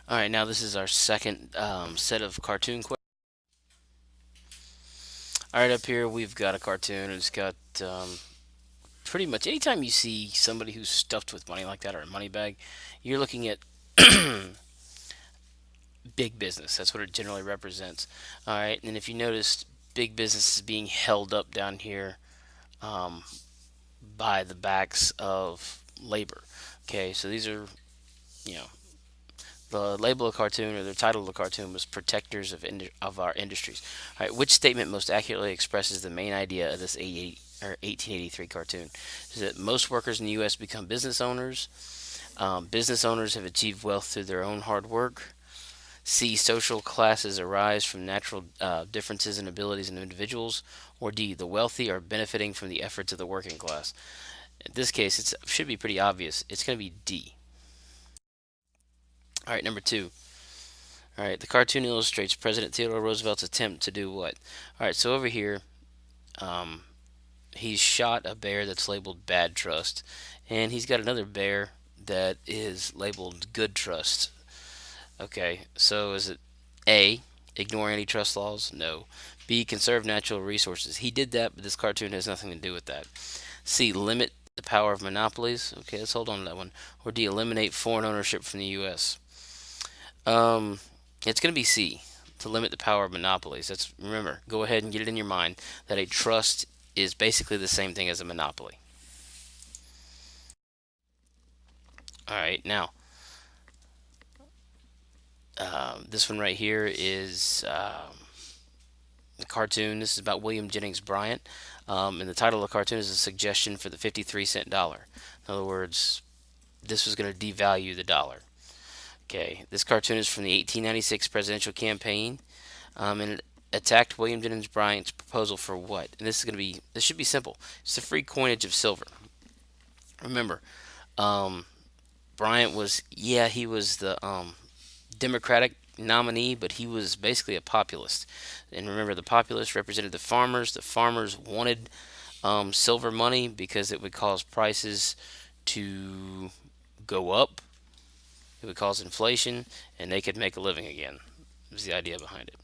All right, now this is our second set of cartoon questions. All right, up here we've got a cartoon. It's got pretty much anytime you see somebody who's stuffed with money like that or a money bag, you're looking at big business. That's what it generally represents. All right, and if you notice, big business is being held up down here um, by the backs of labor. Okay, so these are, you know, the label of the cartoon or the title of the cartoon was "Protectors of our Industries." All right, which statement most accurately expresses the main idea of this 1883 cartoon? Is it most workers in the U.S. become business owners? Business owners have achieved wealth through their own hard work. C. Social classes arise from natural differences in abilities in individuals. Or D. The wealthy are benefiting from the efforts of the working class. In this case, it should be pretty obvious. It's going to be D. All right, number two. All right, the cartoon illustrates President Theodore Roosevelt's attempt to do what? All right, so over here, um, he's shot a bear that's labeled Bad Trust, and he's got another bear that is labeled Good Trust. Okay, so is it A, ignore antitrust laws? No. B, conserve natural resources? He did that, but this cartoon has nothing to do with that. C, limit the power of monopolies? Okay, let's hold on to that one. Or D, eliminate foreign ownership from the U.S.? Um, it's going to be C, to limit the power of monopolies. That's remember, go ahead and get it in your mind that a trust is basically the same thing as a monopoly. All right, now this one right here is the cartoon. This is about William Jennings Bryant, and the title of the cartoon is a suggestion for the 53-cent dollar. In other words, this was going to devalue the dollar. Okay, this cartoon is from the 1896 presidential campaign, and it attacked William Jennings Bryant's proposal for what? And this should be simple. It's the free coinage of silver. Remember, um, Bryant was, yeah, he was the Democratic nominee, but he was basically a populist. And remember, the populists represented the farmers. The farmers wanted silver money because it would cause prices to go up. It would cause inflation, and they could make a living again. Was the idea behind it.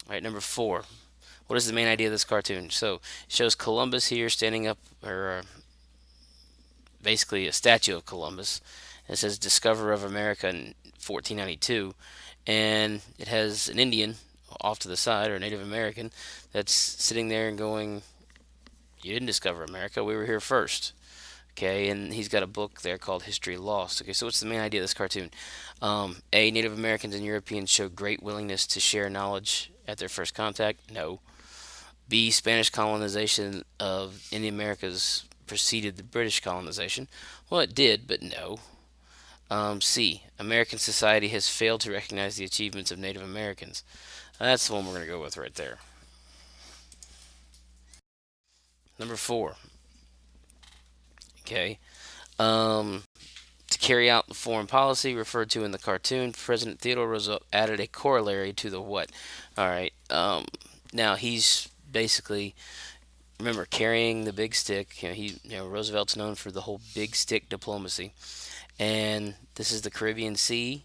All right, number four. What is the main idea of this cartoon? So it shows Columbus here standing up, or basically a statue of Columbus. It says "Discoverer of America" in 1492, and it has an Indian off to the side, or a Native American, that's sitting there and going, "You didn't discover America. We were here first." Okay, and he's got a book there called History Lost. Okay, so what's the main idea of this cartoon? A. Native Americans and Europeans showed great willingness to share knowledge at their first contact. No. B. Spanish colonization of Indian Americas preceded the British colonization. Well, it did, but no. C. American society has failed to recognize the achievements of Native Americans. That's the one we're going to go with right there. Number four. Okay. Um, to carry out the foreign policy referred to in the cartoon, President Theodore Roosevelt added a corollary to the what? All right. Now he's basically remember carrying the big stick. Roosevelt's known for the whole big stick diplomacy, and this is the Caribbean Sea,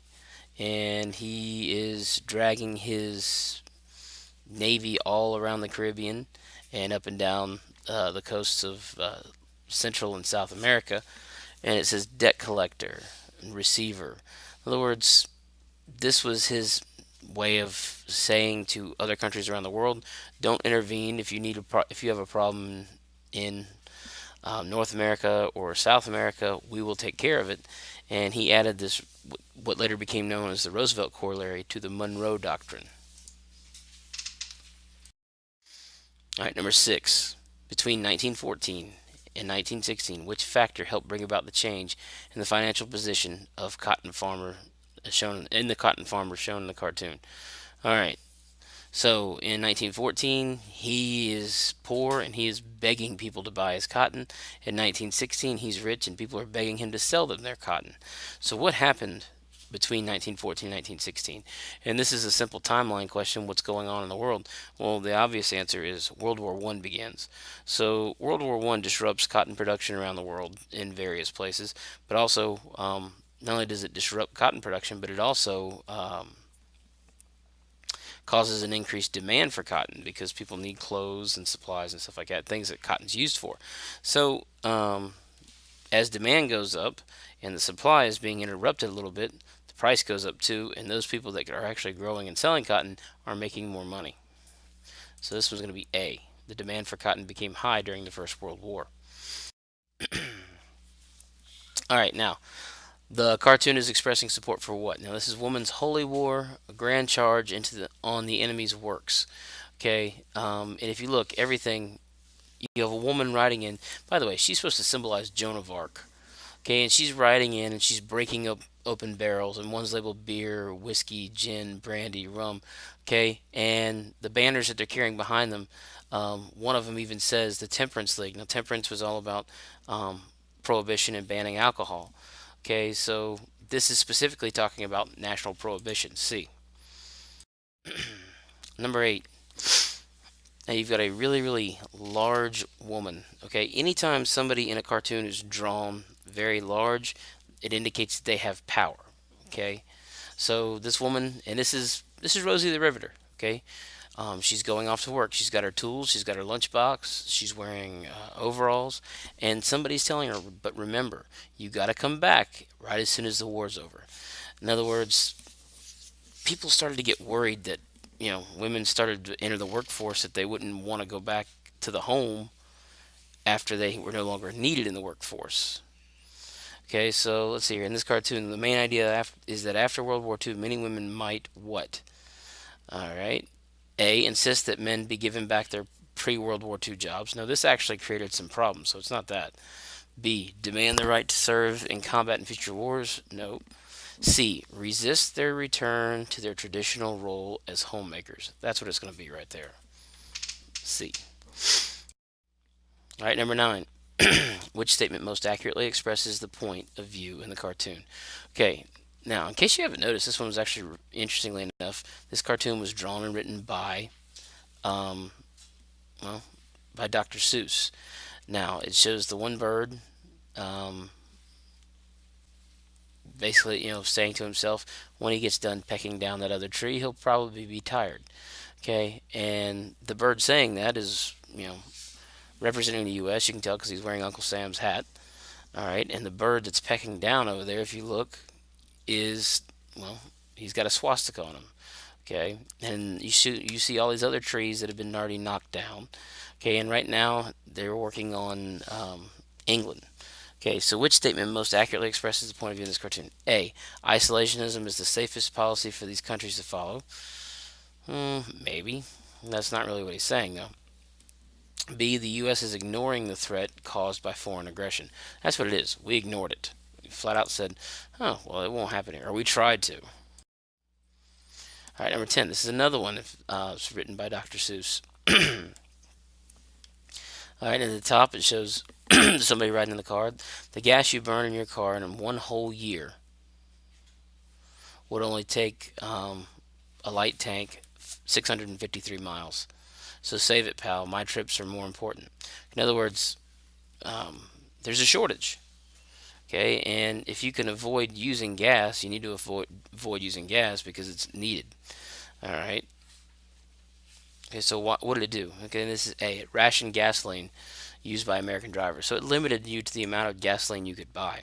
and he is dragging his navy all around the Caribbean and up and down the coasts of Central and South America, and it says debt collector and receiver. In other words, this was his way of saying to other countries around the world, don't intervene if you have a problem in North America or South America, we will take care of it. And he added this, what later became known as the Roosevelt Corollary, to the Monroe Doctrine. All right, number six. Between 1914 and 1916, which factor helped bring about the change in the financial position of cotton farmer shown in the cotton farmer shown in the cartoon? All right. So in 1914, he is poor and he is begging people to buy his cotton. In 1916, he's rich and people are begging him to sell them their cotton. So what happened between 1914 and 1916? And this is a simple timeline question. What's going on in the world? Well, the obvious answer is World War I begins. So World War I disrupts cotton production around the world in various places, but also not only does it disrupt cotton production, but it also causes an increased demand for cotton because people need clothes and supplies and stuff like that, things that cotton's used for. So as demand goes up and the supply is being interrupted a little bit, the price goes up too, and those people that are actually growing and selling cotton are making more money. So this was going to be A. The demand for cotton became high during the First World War. All right, now the cartoon is expressing support for what? Now this is Woman's Holy War, a grand charge into on the enemy's works. Okay, and if you look, everything you have a woman riding in. By the way, she's supposed to symbolize Joan of Arc. Okay, and she's riding in and she's breaking up open barrels, and one's labeled beer, whiskey, gin, brandy, rum. Okay, and the banners that they're carrying behind them, one of them even says the Temperance League. Now, temperance was all about um, prohibition and banning alcohol. Okay, so this is specifically talking about national prohibition. C. Number 8. Now you've got a really, really large woman. Okay, anytime somebody in a cartoon is drawn very large, it indicates that they have power. Okay, so this woman, and this is Rosie the Riveter. Okay, she's going off to work. She's got her tools. She's got her lunchbox. She's wearing overalls, and somebody's telling her, "But remember, you got to come back right as soon as the war's over." In other words, people started to get worried that women started to enter the workforce, that they wouldn't want to go back to the home after they were no longer needed in the workforce. Okay, so let's see here. In this cartoon, the main idea is that after World War II, many women might what? All right. A. Insist that men be given back their pre-World War II jobs. Now, this actually created some problems, so it's not that. B. Demand the right to serve in combat in future wars. No. C. Resist their return to their traditional role as homemakers. That's what it's going to be right there. C. All right, number 9. Which statement most accurately expresses the point of view in the cartoon? Okay, now, in case you haven't noticed, this one was actually, interestingly enough, this cartoon was drawn and written by, um, well, by Dr. Seuss. Now, it shows the one bird, um, basically, saying to himself, when he gets done pecking down that other tree, he'll probably be tired. Okay, and the bird saying that is, representing the U.S. You can tell because he's wearing Uncle Sam's hat. All right, and the bird that's pecking down over there, if you look, is, well, he's got a swastika on him. Okay, and you see all these other trees that have been already knocked down. Okay, and right now they're working on England. Okay, so which statement most accurately expresses the point of view in this cartoon? A. Isolationism is the safest policy for these countries to follow. Maybe. That's not really what he's saying, though. B. The U.S. is ignoring the threat caused by foreign aggression. That's what it is. We ignored it. We flat out said, oh, well, it won't happen here. Or we tried to. All right, number 10. This is another one. It's written by Dr. Seuss. All right, at the top it shows somebody riding in the car. The gas you burn in your car in one whole year would only take a light tank 653 miles. So save it, pal. My trips are more important. In other words, there's a shortage. Okay, and if you can avoid using gas, you need to avoid using gas because it's needed. All right. Okay, so what did it do? Okay, this is A. It rationed gasoline used by American drivers, so it limited you to the amount of gasoline you could buy.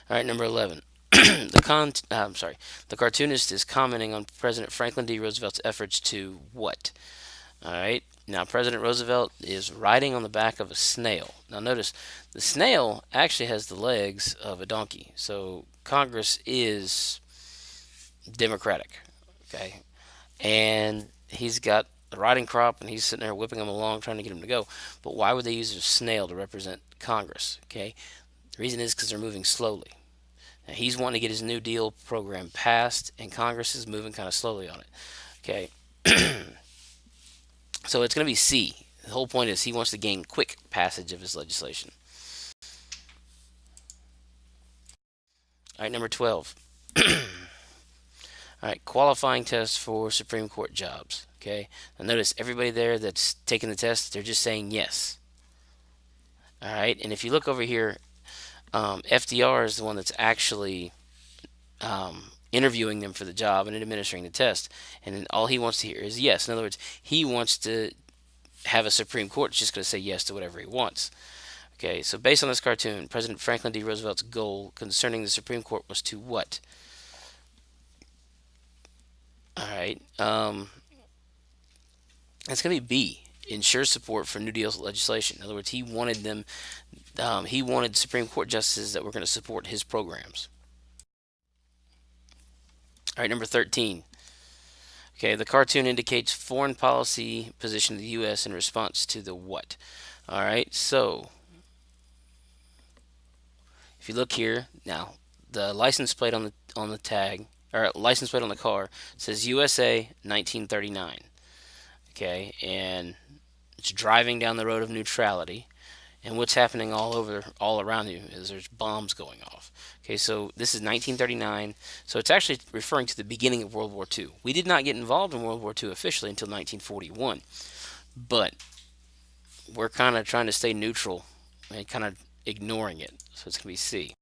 All right, number 11. The cartoonist is commenting on President Franklin D. Roosevelt's efforts to what? All right. Now, President Roosevelt is riding on the back of a snail. Now, notice the snail actually has the legs of a donkey. So Congress is Democratic. Okay, and he's got the riding crop, and he's sitting there whipping him along, trying to get him to go. But why would they use a snail to represent Congress? Okay, the reason is because they're moving slowly. Now, he's wanting to get his New Deal program passed, and Congress is moving kind of slowly on it. Okay, so it's going to be C. The whole point is he wants to gain quick passage of his legislation. All right, number 12. All right, qualifying tests for Supreme Court jobs. Okay, now notice everybody there that's taking the test, they're just saying yes. All right, and if you look over here, FDR is the one that's actually interviewing them for the job and administering the test. And then all he wants to hear is yes. In other words, he wants to have a Supreme Court that's just going to say yes to whatever he wants. Okay, so based on this cartoon, President Franklin D. Roosevelt's goal concerning the Supreme Court was to what? All right, it's going to be B. Ensure support for New Deal legislation. In other words, he wanted them. He wanted Supreme Court justices that were going to support his programs. All right, number 13. Okay, the cartoon indicates foreign policy position of the U.S. in response to the what? All right, so if you look here now, the license plate on the tag or license plate on the car says USA 1939. Okay, and it's driving down the road of neutrality, and what's happening all around you is there's bombs going off. Okay, so this is 1939, so it's actually referring to the beginning of World War II. We did not get involved in World War II officially until 1941, but we're kind of trying to stay neutral and kind of ignoring it, so it's going to be C.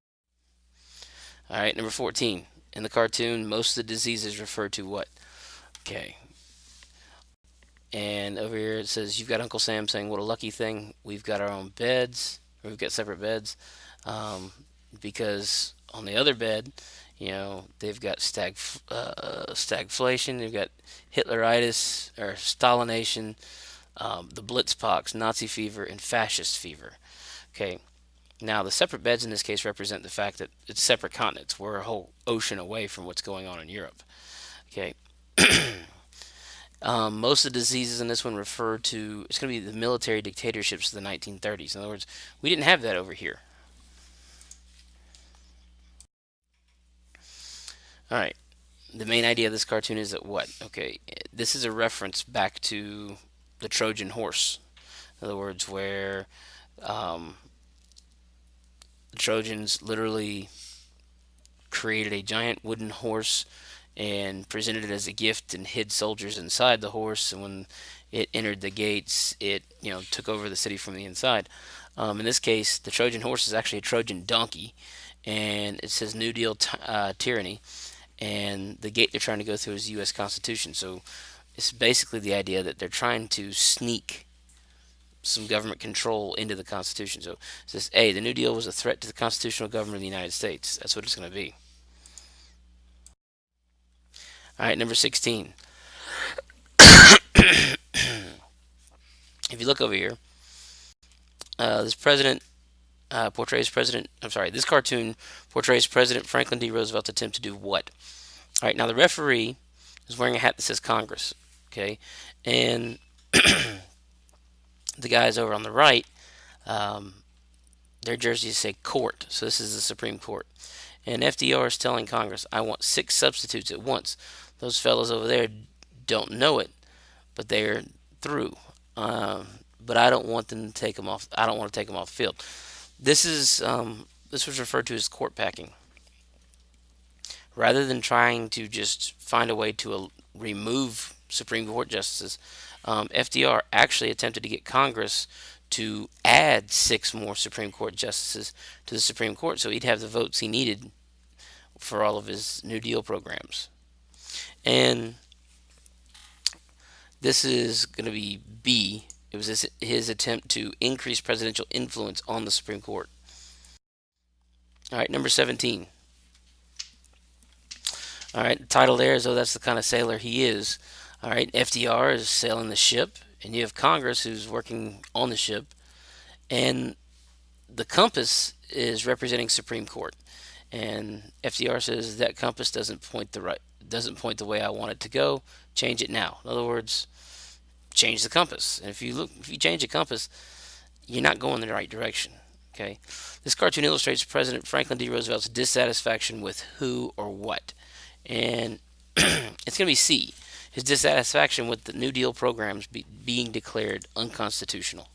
All right, number 14. In the cartoon, most of the diseases refer to what? Okay, and over here it says you've got Uncle Sam saying, "What a lucky thing! We've got our own beds, or we've got separate beds." Because on the other bed, they've got stagflation, they've got Hitleritis or Stalination, the Blitzpox, Nazi fever, and fascist fever. Okay, now the separate beds in this case represent the fact that it's separate continents. We're a whole ocean away from what's going on in Europe. Okay. Most of the diseases in this one refer to, it's going to be the military dictatorships of the 1930s. In other words, we didn't have that over here. All right. The main idea of this cartoon is that what? Okay, this is a reference back to the Trojan horse. In other words, where the Trojans literally created a giant wooden horse and presented it as a gift and hid soldiers inside the horse. And when it entered the gates, it took over the city from the inside. In this case, the Trojan horse is actually a Trojan donkey, and it says New Deal tyranny. And the gate they're trying to go through is the U.S. Constitution. So it's basically the idea that they're trying to sneak some government control into the Constitution. So it says A, the New Deal was a threat to the constitutional government of the United States. That's what it's going to be. All right, number 16. If you look over here, this president portrays President. I'm sorry. This cartoon portrays President Franklin D. Roosevelt's attempt to do what? All right. Now the referee is wearing a hat that says Congress. Okay, and the guys over on the right, their jerseys say Court. So this is the Supreme Court. And FDR is telling Congress, "I want 6 substitutes at once." Those fellows over there don't know it, but they're through. But I don't want them to take them off. I don't want to take them off the field. This was referred to as court packing. Rather than trying to just find a way to remove Supreme Court justices, FDR actually attempted to get Congress to add 6 more Supreme Court justices to the Supreme Court, so he'd have the votes he needed for all of his New Deal programs. And this is going to be B. It was his attempt to increase presidential influence on the Supreme Court. All right, number 17. All right, the title there is, "Oh, that's the kind of sailor he is." All right, FDR is sailing the ship, and you have Congress who's working on the ship, and the compass is representing Supreme Court. And FDR says that compass doesn't point the way I want it to go. Change it now. In other words, change the compass. And if you change the compass, you're not going in the right direction. Okay. This cartoon illustrates President Franklin D. Roosevelt's dissatisfaction with who or what, and it's going to be C. His dissatisfaction with the New Deal programs being declared unconstitutional.